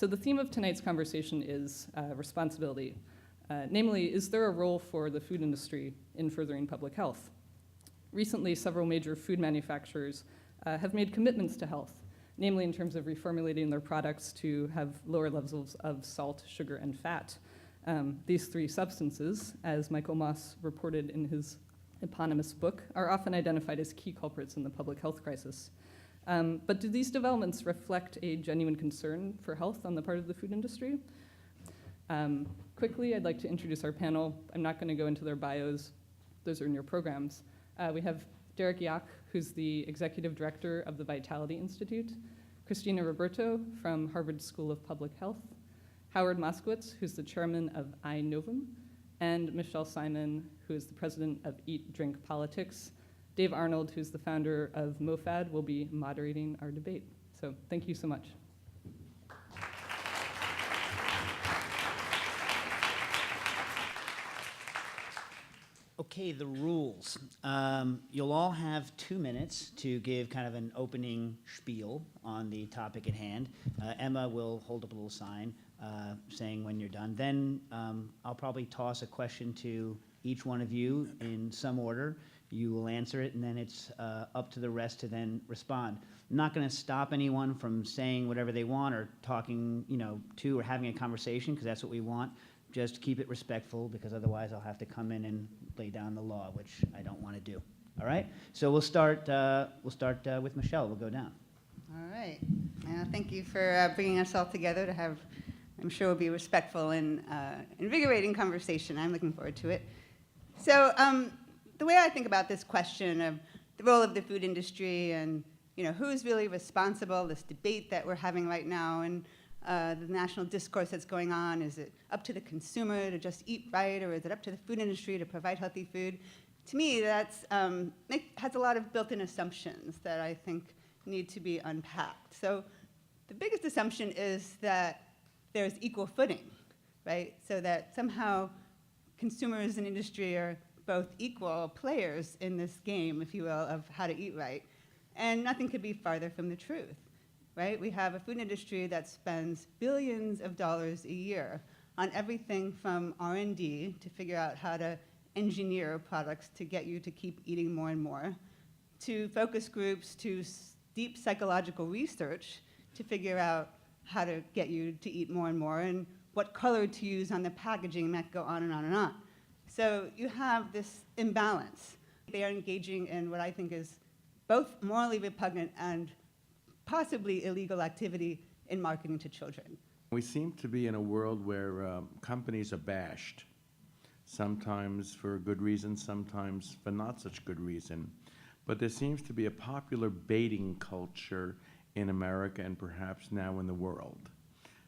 So the theme of tonight's conversation is responsibility. Namely, is there a role for the food industry in furthering public health? Recently, several major food manufacturers have made commitments to health, namely in terms of reformulating their products to have lower levels of salt, sugar, and fat. These three substances, as Michael Moss reported in his eponymous book, are often identified as key culprits in the public health crisis. But do these developments reflect a genuine concern for health on the part of the food industry? Quickly, I'd like to introduce our panel. I'm not going to go into their bios. Those are in your programs. We have Derek Yock, who's the executive director of the Vitality Institute, Christina Roberto from Harvard School of Public Health, Howard Moskowitz, who's the chairman of iNovum, and Michele Simon, who is the president of Eat, Drink, Politics. Dave Arnold, who's the founder of MOFAD, will be moderating our debate. So thank you so much. Okay, the rules. You'll all have 2 minutes to give kind of an opening spiel on the topic at hand. Emma will hold up a little sign saying when you're done. Then I'll probably toss a question to each one of you in some order. You will answer it, and then it's up to the rest to then respond. I'm not going to stop anyone from saying whatever they want or talking, to or having a conversation, because that's what we want. Just keep it respectful, because otherwise I'll have to come in and lay down the law, which I don't want to do. All right? So we'll start with Michele. We'll go down. All right. Thank you for bringing us all together to have, I'm sure, will be a respectful and invigorating conversation. I'm looking forward to it. So the way I think about this question of the role of the food industry and who's really responsible, this debate that we're having right now, and the national discourse that's going on, is it up to the consumer to just eat right, or is it up to the food industry to provide healthy food? To me, that's has a lot of built-in assumptions that I think need to be unpacked. So the biggest assumption is that there's equal footing, right? So that somehow consumers and industry are both equal players in this game, if you will, of how to eat right. And nothing could be farther from the truth, right? We have a food industry that spends billions of dollars a year on everything from R&D to figure out how to engineer products to get you to keep eating more and more, to focus groups, to deep psychological research to figure out how to get you to eat more and more, and what color to use on the packaging, and that go on and on and on. So you have this imbalance. They are engaging in what I think is both morally repugnant and possibly illegal activity in marketing to children. We seem to be in a world where companies are bashed, sometimes for good reason, sometimes for not such good reason. But there seems to be a popular baiting culture in America and perhaps now in the world.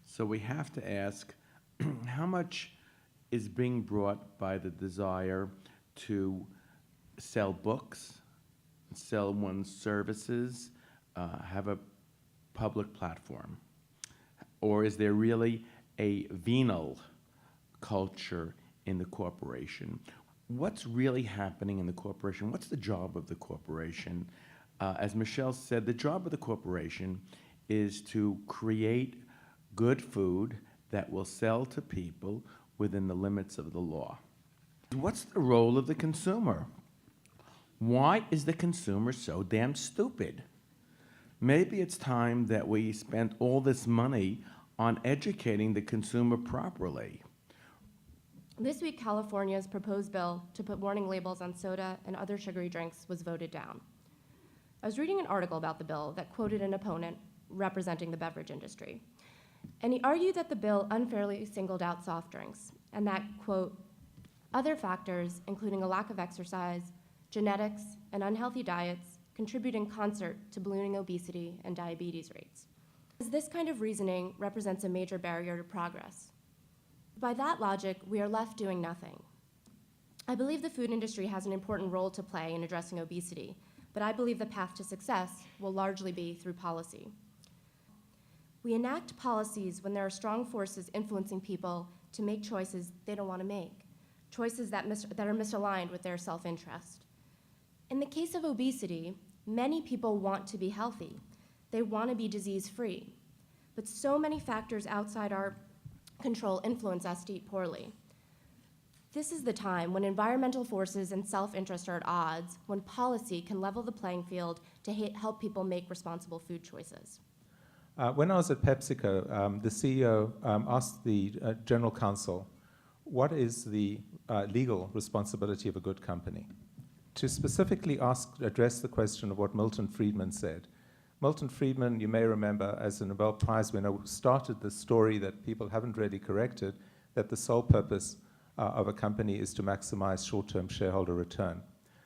So we have to ask, how much is being brought by the desire to sell books, sell one's services, have a public platform? Or is there really a venal culture in the corporation? What's really happening in the corporation? What's the job of the corporation? As Michele said, the job of the corporation is to create good food that will sell to people within the limits of the law. What's the role of the consumer? Why is the consumer so damn stupid? Maybe it's time that we spent all this money on educating the consumer properly. This week, California's proposed bill to put warning labels on soda and other sugary drinks was voted down. I was reading an article about the bill that quoted an opponent representing the beverage industry, and he argued that the bill unfairly singled out soft drinks, and that, quote, other factors, including a lack of exercise, genetics, and unhealthy diets, contribute in concert to ballooning obesity and diabetes rates. This kind of reasoning represents a major barrier to progress. By that logic, we are left doing nothing. I believe the food industry has an important role to play in addressing obesity, but I believe the path to success will largely be through policy. We enact policies when there are strong forces influencing people to make choices they don't want to make, choices that are misaligned with their self-interest. In the case of obesity, many people want to be healthy. They want to be disease-free. but so many factors outside our control influence us to eat poorly. This is the time when environmental forces and self-interest are at odds, when policy can level the playing field to help people make responsible food choices. When I was at PepsiCo, the CEO asked the general counsel, what is the legal responsibility of a good company? To specifically address the question of what Milton Friedman said. Milton Friedman, you may remember, as a Nobel Prize winner, started the story that people haven't really corrected, that the sole purpose of a company is to maximize short-term shareholder return.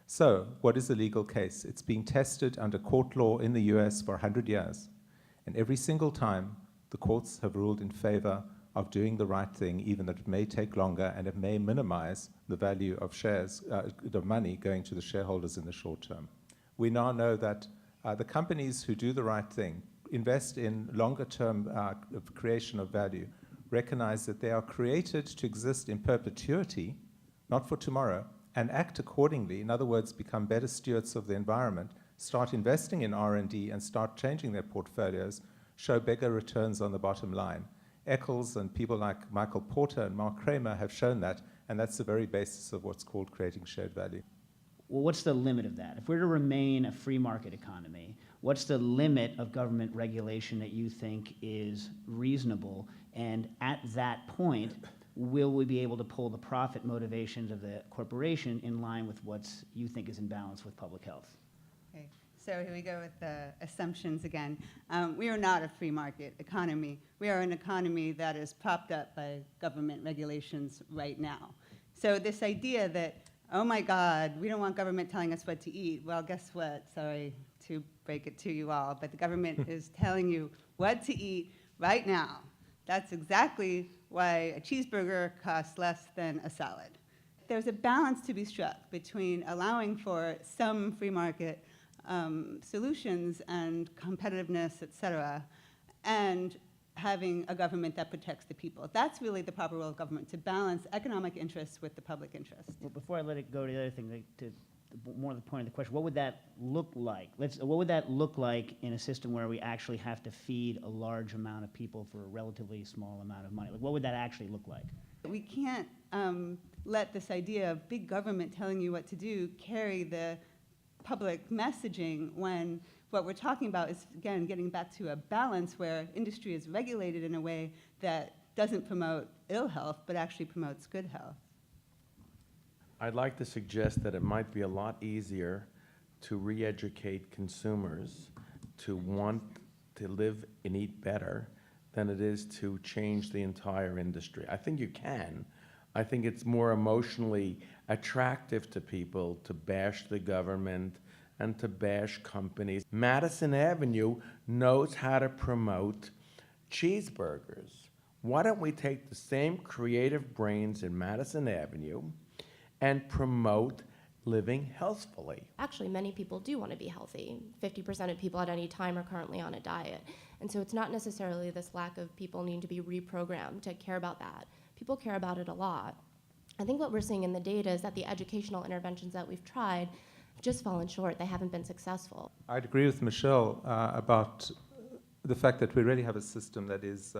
So, what is the legal case? It's being tested under court law in the US for 100 years. And every single time, the courts have ruled in favor of doing the right thing, even that it may take longer and it may minimize the value of shares, the money going to the shareholders in the short term. We now know that the companies who do the right thing, invest in longer term creation of value, recognize that they are created to exist in perpetuity, not for tomorrow, and act accordingly. In other words, become better stewards of the environment, start investing in R&D and start changing their portfolios, show bigger returns on the bottom line. Eccles and people like Michael Porter and Mark Kramer have shown that, and that's the very basis of what's called creating shared value. Well, what's the limit of that? If we're to remain a free market economy, what's the limit of government regulation that you think is reasonable? And at that point, will we be able to pull the profit motivations of the corporation in line with what you think is in balance with public health? Okay, so here we go with the assumptions again. We are not a free market economy. We are an economy that is propped up by government regulations right now. So this idea that, oh my God, we don't want government telling us what to eat. Well, guess what? Sorry to break it to you all, but the government is telling you what to eat right now. That's exactly why a cheeseburger costs less than a salad. There's a balance to be struck between allowing for some free market solutions and competitiveness, et cetera, and having a government that protects the people. That's really the proper role of government, to balance economic interests with the public interest. Well, before I let it go to the other thing, to more the point of the question, what would that look like? What would that look like in a system where we actually have to feed a large amount of people for a relatively small amount of money? Like, what would that actually look like? We can't let this idea of big government telling you what to do carry the public messaging when what we're talking about is, again, getting back to a balance where industry is regulated in a way that doesn't promote ill health, but actually promotes good health. I'd like to suggest that it might be a lot easier to re-educate consumers to want to live and eat better than it is to change the entire industry. I think you can. I think it's more emotionally attractive to people to bash the government and to bash companies. Madison Avenue knows how to promote cheeseburgers. Why don't we take the same creative brains in Madison Avenue and promote living healthfully? Actually, many people do want to be healthy. 50% of people at any time are currently on a diet. And so it's not necessarily this lack of people needing to be reprogrammed to care about that. People care about it a lot. I think what we're seeing in the data is that the educational interventions that we've tried have just fallen short. They haven't been successful. I'd agree with Michele about the fact that we really have a system that is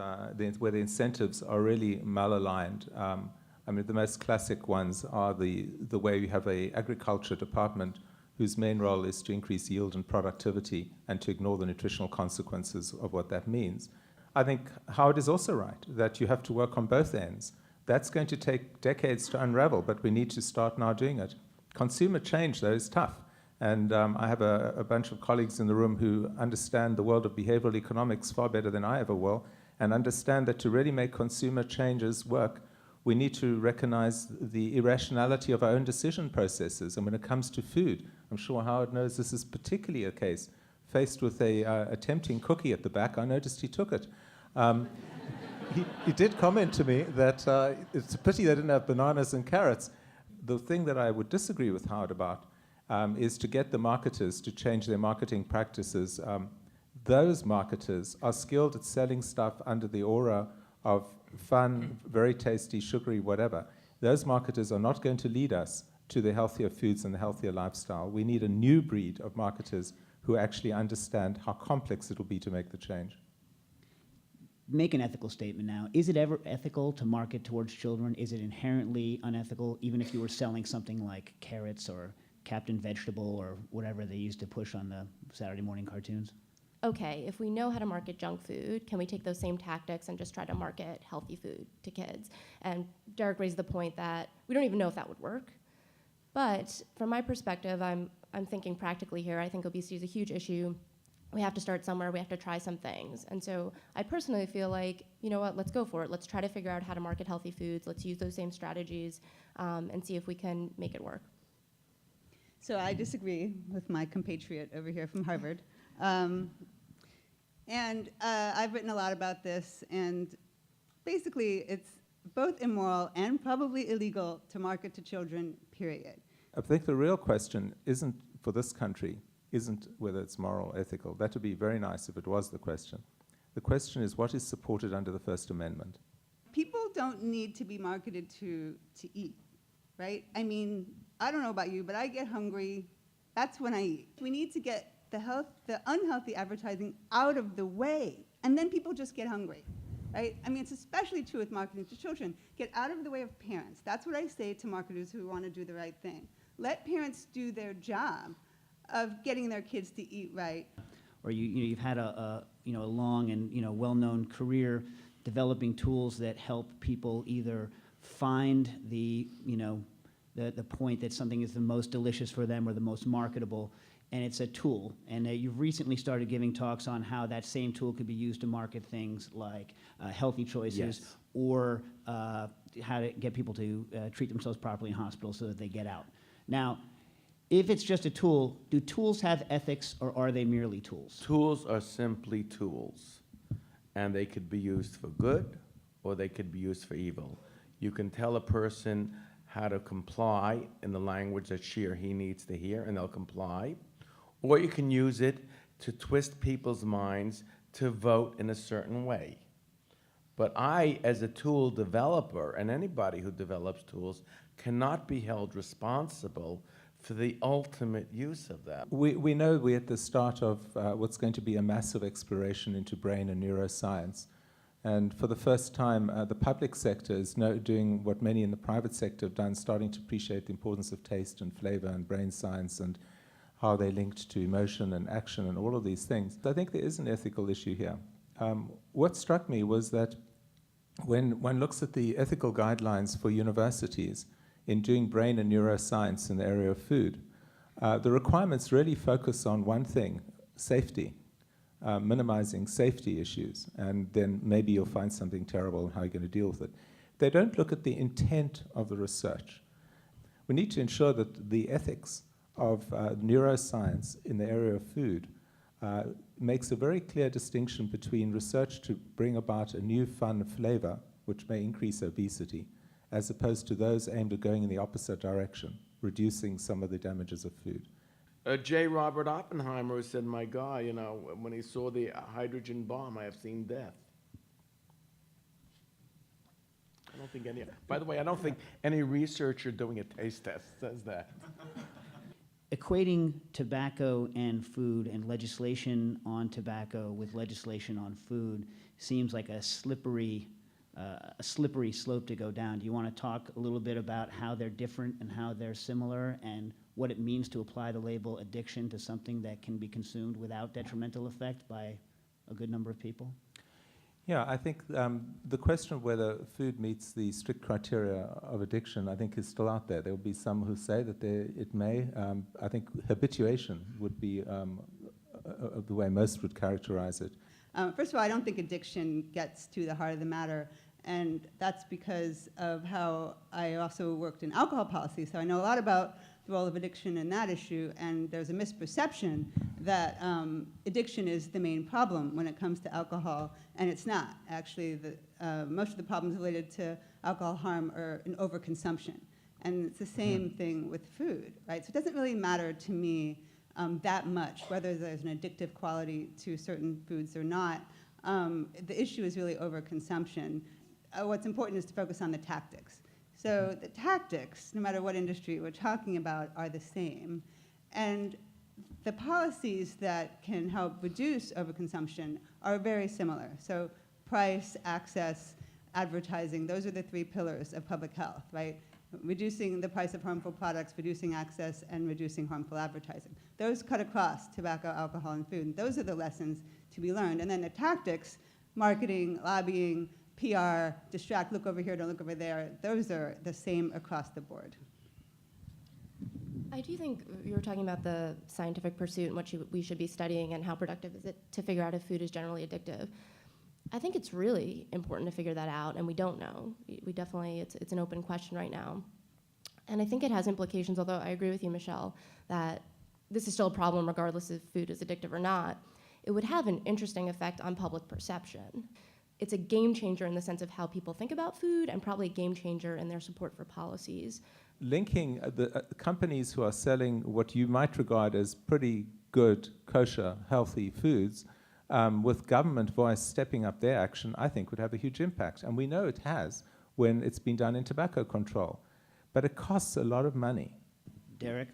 where the incentives are really malaligned. I mean, the most classic ones are the way we have an agriculture department whose main role is to increase yield and productivity and to ignore the nutritional consequences of what that means. I think Howard is also right, that you have to work on both ends. That's going to take decades to unravel, but we need to start now doing it. Consumer change, though, is tough. And I have a bunch of colleagues in the room who understand the world of behavioral economics far better than I ever will, and understand that to really make consumer changes work, we need to recognize the irrationality of our own decision processes. And when it comes to food, I'm sure Howard knows this is particularly a case. Faced with a tempting cookie at the back, I noticed he took it. He did comment to me that it's a pity they didn't have bananas and carrots. The thing that I would disagree with Howard about is to get the marketers to change their marketing practices. Those marketers are skilled at selling stuff under the aura of fun, very tasty, sugary, whatever. Those marketers are not going to lead us to the healthier foods and the healthier lifestyle. We need a new breed of marketers who actually understand how complex it will be to make the change. make an ethical statement now. Is it ever ethical to market towards children? Is it inherently unethical, even if you were selling something like carrots or Captain Vegetable or whatever they used to push on the Saturday morning cartoons? Okay, if we know how to market junk food, can we take those same tactics and just try to market healthy food to kids? And Derek raised the point that we don't even know if that would work. But from my perspective, I'm thinking practically here. I think obesity is a huge issue. We have to start somewhere. We have to try some things. And so I personally feel like, you know what, let's go for it. Let's try to figure out how to market healthy foods. Let's use those same strategies and see if we can make it work. So I disagree with my compatriot over here from Harvard. I've written a lot about this, and basically it's both immoral and probably illegal to market to children, period. I think the real question isn't for this country, isn't whether it's moral or ethical. That would be very nice if it was the question. The question is what is supported under the First Amendment. People don't need to be marketed to eat, right? I mean, I don't know about you, but I get hungry. That's when I eat. We need to get the unhealthy advertising out of the way, and then people just get hungry, right? I mean, it's especially true with marketing to children. Get out of the way of parents. That's what I say to marketers who want to do the right thing. Let parents do their job of getting their kids to eat right. Or you've had a long and well-known career developing tools that help people either find the point that something is the most delicious for them or the most marketable, and it's a tool. And you've recently started giving talks on how that same tool could be used to market things like healthy choices, Yes. or how to get people to treat themselves properly in hospitals so that they get out. Now, if it's just a tool, do tools have ethics, or are they merely tools? Tools are simply tools, and they could be used for good or they could be used for evil. You can tell a person how to comply in the language that she or he needs to hear, and they'll comply. Or you can use it to twist people's minds to vote in a certain way. But I, as a tool developer, and anybody who develops tools, cannot be held responsible for the ultimate use of that. We know we're at the start of what's going to be a massive exploration into brain and neuroscience. And for the first time, the public sector is doing what many in the private sector have done, starting to appreciate the importance of taste and flavor and brain science and how they're linked to emotion and action and all of these things. I think there is an ethical issue here. What struck me was that when one looks at the ethical guidelines for universities in doing brain and neuroscience in the area of food, the requirements really focus on one thing: safety, minimizing safety issues, and then maybe you'll find something terrible and how you're going to deal with it. They don't look at the intent of the research. We need to ensure that the ethics of neuroscience in the area of food makes a very clear distinction between research to bring about a new fun flavor, which may increase obesity, as opposed to those aimed at going in the opposite direction, reducing some of the damages of food. J. Robert Oppenheimer said, my God, when he saw the hydrogen bomb, I have seen death. I don't think by the way, I don't think any researcher doing a taste test says that. Equating tobacco and food and legislation on tobacco with legislation on food seems like a slippery slope to go down. Do you want to talk a little bit about how they're different and how they're similar, and what it means to apply the label addiction to something that can be consumed without detrimental effect by a good number of people? Yeah, I think the question of whether food meets the strict criteria of addiction, I think, is still out there. There will be some who say that it may. I think habituation would be the way most would characterize it. First of all, I don't think addiction gets to the heart of the matter, and that's because of how I also worked in alcohol policy, so I know a lot about the role of addiction in that issue, and there's a misperception that addiction is the main problem when it comes to alcohol, and it's not. Actually, most of the problems related to alcohol harm are in overconsumption, and it's the same thing with food, right? So it doesn't really matter to me that much whether there's an addictive quality to certain foods or not. The issue is really overconsumption. What's important is to focus on the tactics. So the tactics, no matter what industry we're talking about, are the same. And the policies that can help reduce overconsumption are very similar. So price, access, advertising. Those are the three pillars of public health, right? Reducing the price of harmful products, reducing access, and reducing harmful advertising. Those cut across tobacco, alcohol, and food. And those are the lessons to be learned. And then the tactics, marketing, lobbying, PR, distract, look over here, don't look over there, those are the same across the board. I do think you were talking about the scientific pursuit and what we should be studying and how productive is it to figure out if food is generally addictive. I think it's really important to figure that out, and we don't know. We definitely, it's an open question right now. And I think it has implications, although I agree with you, Michele, that this is still a problem regardless if food is addictive or not. It would have an interesting effect on public perception. It's a game changer in the sense of how people think about food, and probably a game changer in their support for policies. Linking the companies who are selling what you might regard as pretty good, kosher, healthy foods with government voice stepping up their action, I think would have a huge impact. And we know it has when it's been done in tobacco control. But it costs a lot of money. Derek,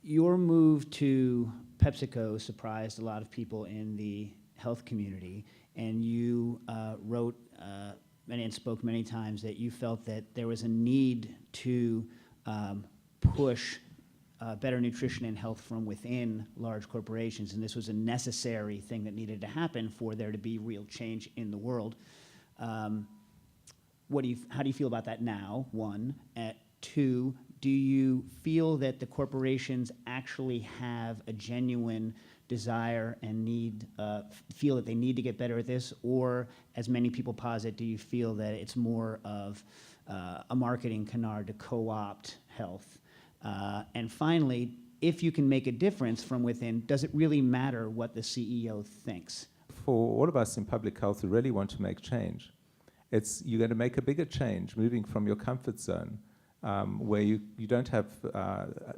your move to PepsiCo surprised a lot of people in the health community, and you wrote and spoke many times that you felt that there was a need to push better nutrition and health from within large corporations, and this was a necessary thing that needed to happen for there to be real change in the world. How do you feel about that now, one? Two, do you feel that the corporations actually have a genuine desire and need, feel that they need to get better at this, or, as many people posit, do you feel that it's more of a marketing canard to co-opt health? And finally, if you can make a difference from within, does it really matter what the CEO thinks? For all of us in public health who really want to make change, you're going to make a bigger change, moving from your comfort zone, where you don't have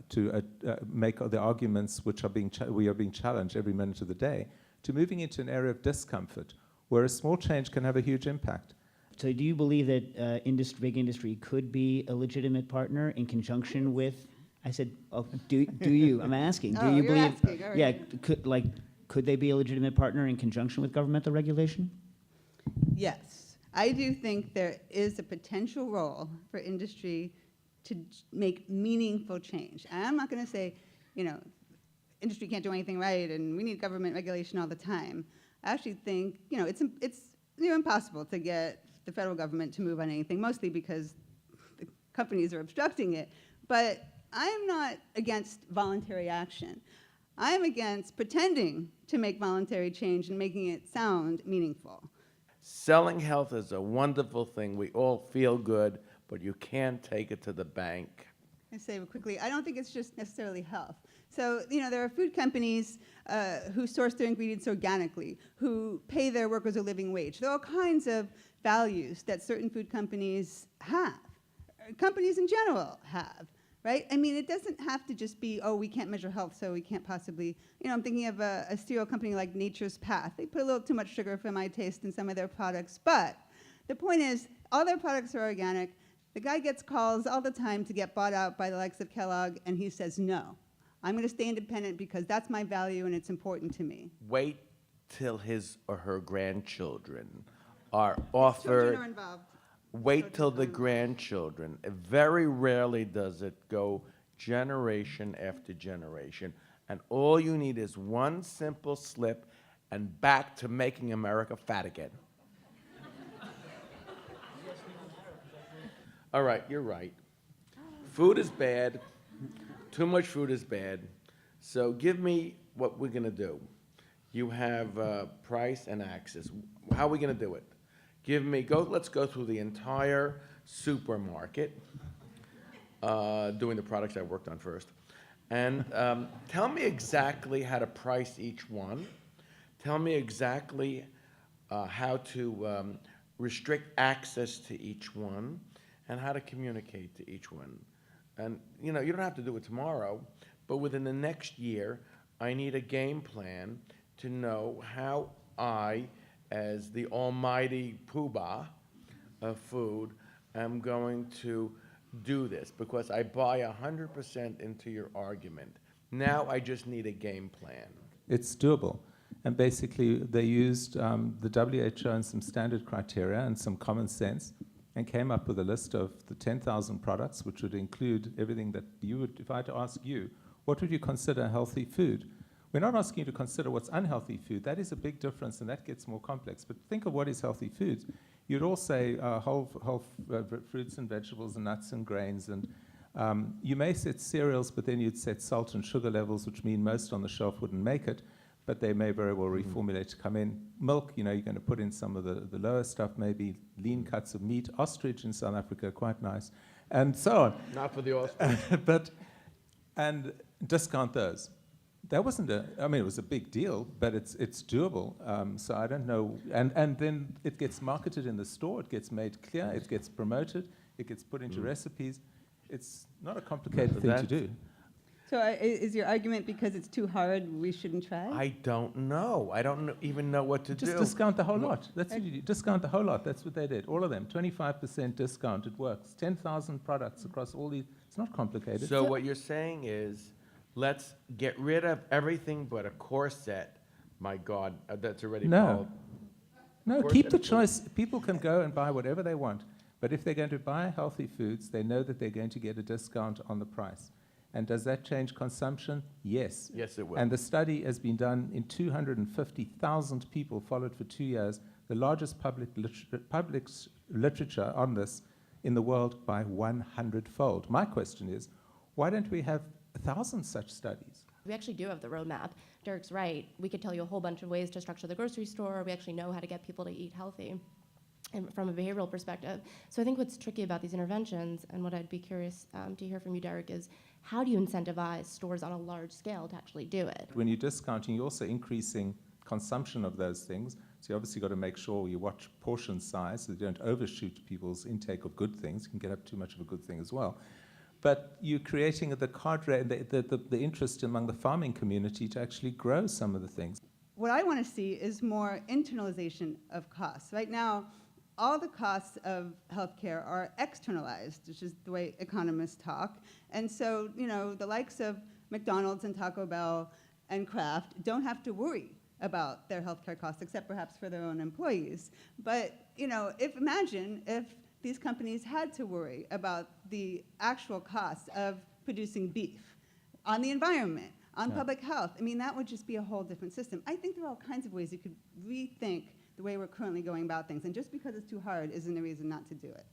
to make the arguments which are we are being challenged every minute of the day, to moving into an area of discomfort, where a small change can have a huge impact. So do you believe that big industry could be a legitimate partner in conjunction with, I said, oh, do you? I'm asking. Do you you're believe? asking, all right. Yeah, could they be a legitimate partner in conjunction with governmental regulation? Yes, I do think there is a potential role for industry to make meaningful change. And I'm not going to say, industry can't do anything right and we need government regulation all the time. I actually think, it's impossible to get the federal government to move on anything, mostly because the companies are obstructing it. But I'm not against voluntary action. I'm against pretending to make voluntary change and making it sound meaningful. Selling health is a wonderful thing. We all feel good, but you can't take it to the bank. I say quickly, I don't think it's just necessarily health. So, there are food companies who source their ingredients organically, who pay their workers a living wage. There are all kinds of values that certain food companies have, companies in general have, right? I mean, it doesn't have to just be, oh, we can't measure health, so we can't possibly, I'm thinking of a cereal company like Nature's Path. They put a little too much sugar for my taste in some of their products, but the point is, all their products are organic. The guy gets calls all the time to get bought out by the likes of Kellogg, and he says, no, I'm going to stay independent because that's my value and it's important to me. Wait till his or her grandchildren are offered. Children are involved. Wait till the grandchildren. Very rarely does it go generation after generation. And all you need is one simple slip and back to making America fat again. All right, you're right. Food is bad. Too much food is bad. So give me what we're going to do. You have price and access. How are we going to do it? Let's go through the entire supermarket, doing the products I worked on first. And tell me exactly how to price each one. Tell me exactly how to restrict access to each one and how to communicate to each one. And you don't have to do it tomorrow, but within the next year, I need a game plan to know how I, as the almighty poobah of food, am going to do this, because I buy 100% into your argument. Now I just need a game plan. It's doable. And basically, they used the WHO and some standard criteria and some common sense and came up with a list of the 10,000 products, which would include everything that you would, if I had to ask you, what would you consider healthy food? We're not asking you to consider what's unhealthy food. That is a big difference, and that gets more complex. But think of what is healthy food. You'd all say whole fruits and vegetables and nuts and grains. And you may set cereals, but then you'd set salt and sugar levels, which mean most on the shelf wouldn't make it, but they may very well reformulate to come in. Milk, you're going to put in some of the lower stuff, maybe lean cuts of meat. Ostrich in South Africa, quite nice, and so on. Not for the ostrich. And discount those. That wasn't it was a big deal, but it's doable. So I don't know. And then it gets marketed in the store, it gets made clear, it gets promoted, it gets put into recipes. It's not a complicated thing to do. So is your argument because it's too hard, we shouldn't try? I don't know. I don't even know what to do. Just discount the whole lot. That's what you do. Discount the whole lot. That's what they did. All of them. 25% discount. It works. 10,000 products across all these. It's not complicated. So what you're saying is, let's get rid of everything but a core set. My God, that's already called. No, Core keep the set. choice. People can go and buy whatever they want. But if they're going to buy healthy foods, they know that they're going to get a discount on the price. And does that change consumption? Yes. Yes, it will. And the study has been done in 250,000 people followed for 2 years, the largest public literature on this in the world by 100-fold. My question is, why don't we have 1,000 such studies? We actually do have the roadmap. Derek's right. We could tell you a whole bunch of ways to structure the grocery store. We actually know how to get people to eat healthy and from a behavioral perspective. So I think what's tricky about these interventions, and what I'd be curious to hear from you, Derek, is how do you incentivize stores on a large scale to actually do it? When you're discounting, you're also increasing consumption of those things. So you obviously got to make sure you watch portion size so that you don't overshoot people's intake of good things. You can get up too much of a good thing as well. But you're creating the cadre, the interest among the farming community to actually grow some of the things. What I want to see is more internalization of costs. Right now, all the costs of healthcare are externalized, which is the way economists talk. And so, the likes of McDonald's and Taco Bell and Kraft don't have to worry about their healthcare costs, except perhaps for their own employees. But, imagine if these companies had to worry about the actual costs of producing beef, on the environment, on public health. I mean, that would just be a whole different system. I think there are all kinds of ways you could rethink the way we're currently going about things. And just because it's too hard isn't a reason not to do it.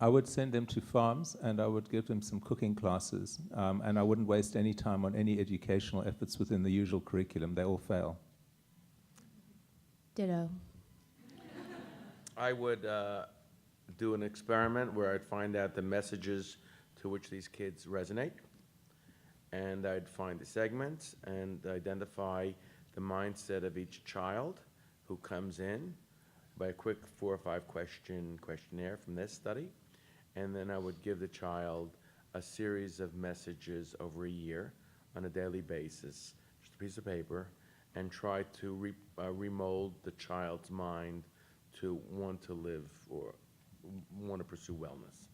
I would send them to farms, and I would give them some cooking classes, and I wouldn't waste any time on any educational efforts within the usual curriculum. They all fail. Ditto. I would do an experiment where I'd find out the messages to which these kids resonate, and I'd find the segments and identify the mindset of each child who comes in by a quick 4 or 5 question questionnaire from this study, and then I would give the child a series of messages over a year on a daily basis, just a piece of paper, and try to remold the child's mind to want to live or want to pursue wellness.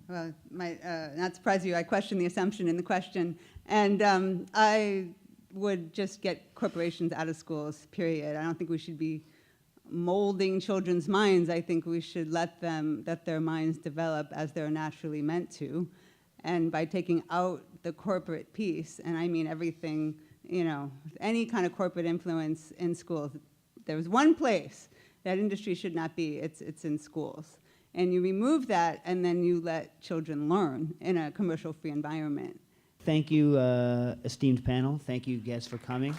Well, not surprise you, I question the assumption in the question. And I would just get corporations out of schools, period. I don't think we should be molding children's minds. I think we should let their minds develop as they're naturally meant to. And by taking out the corporate piece, and I mean everything, any kind of corporate influence in schools, there's one place that industry should not be, it's in schools. And you remove that, and then you let children learn in a commercial-free environment. Thank you, esteemed panel. Thank you, guests, for coming.